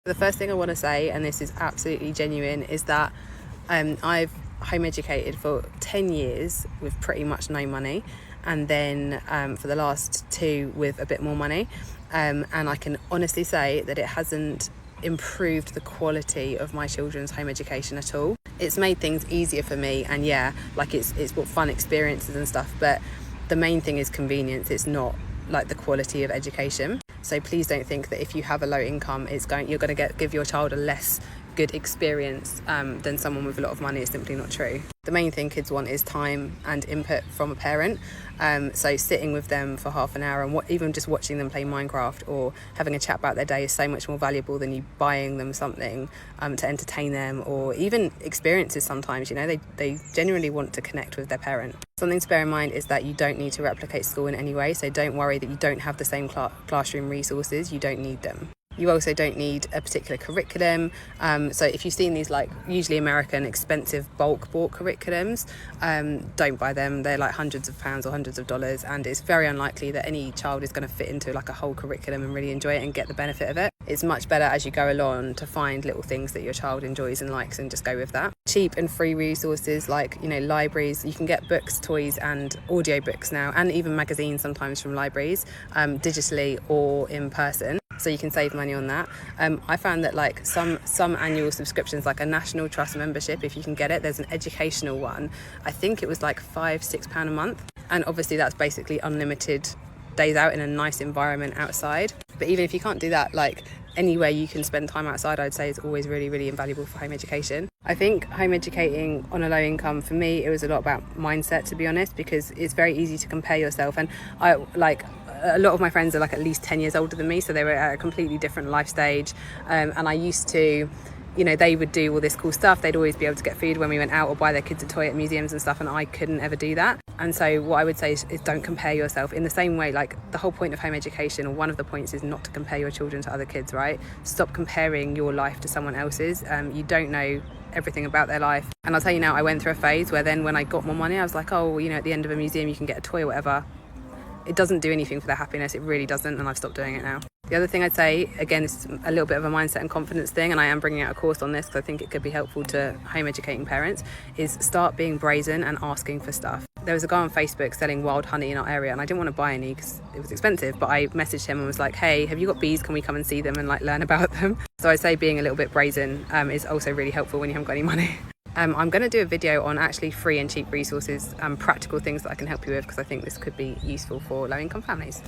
The first thing I want to say, and this is absolutely genuine, is that I've home educated for 10 years with pretty much no money, and then for the last 2 with a bit more money, and I can honestly say that it hasn't improved the quality of my children's home education at all. It's made things easier for me, and yeah, like it's brought fun experiences and stuff, but the main thing is convenience. It's not like the quality of education. So please don't think that if you have a low income, you're going to give your child a less good experience than someone with a lot of money. It's simply not true. The main thing kids want is time and input from a parent. So sitting with them for half an hour and even just watching them play Minecraft or having a chat about their day is so much more valuable than you buying them something to entertain them, or even experiences sometimes. You know, they genuinely want to connect with their parent. Something to bear in mind is that you don't need to replicate school in any way, so don't worry that you don't have the same classroom resources. You don't need them. You also don't need a particular curriculum. So if you've seen these like usually American expensive bulk bought curriculums, don't buy them. They're like hundreds of pounds or hundreds of dollars, and it's very unlikely that any child is going to fit into like a whole curriculum and really enjoy it and get the benefit of it. It's much better as you go along to find little things that your child enjoys and likes and just go with that. Cheap and free resources like, you know, libraries. You can get books, toys and audiobooks now, and even magazines sometimes from libraries, digitally or in person. So you can save money on that. I found that like some annual subscriptions, like a National Trust membership, if you can get it, there's an educational one. I think it was like £5-6 a month. And obviously that's basically unlimited days out in a nice environment outside. But even if you can't do that, like anywhere you can spend time outside, I'd say is always really, really invaluable for home education. I think home educating on a low income, for me, it was a lot about mindset, to be honest, because it's very easy to compare yourself. And a lot of my friends are like at least 10 years older than me, so they were at a completely different life stage. And I used to, you know, they would do all this cool stuff. They'd always be able to get food when we went out or buy their kids a toy at museums and stuff, and I couldn't ever do that. And so what I would say is don't compare yourself. In the same way, like the whole point of home education, or one of the points, is not to compare your children to other kids, right? Stop comparing your life to someone else's. You don't know everything about their life. And I'll tell you now, I went through a phase where then when I got more money, I was like, oh, you know, at the end of a museum you can get a toy or whatever. It doesn't do anything for their happiness. It really doesn't, and I've stopped doing it now. The other thing I'd say, again, is a little bit of a mindset and confidence thing, and I am bringing out a course on this because I think it could be helpful to home educating parents, is start being brazen and asking for stuff. There was a guy on Facebook selling wild honey in our area, and I didn't want to buy any because it was expensive, but I messaged him and was like, hey, have you got bees? Can we come and see them and like learn about them? So I'd say being a little bit brazen is also really helpful when you haven't got any money. I'm going to do a video on actually free and cheap resources and practical things that I can help you with, because I think this could be useful for low-income families.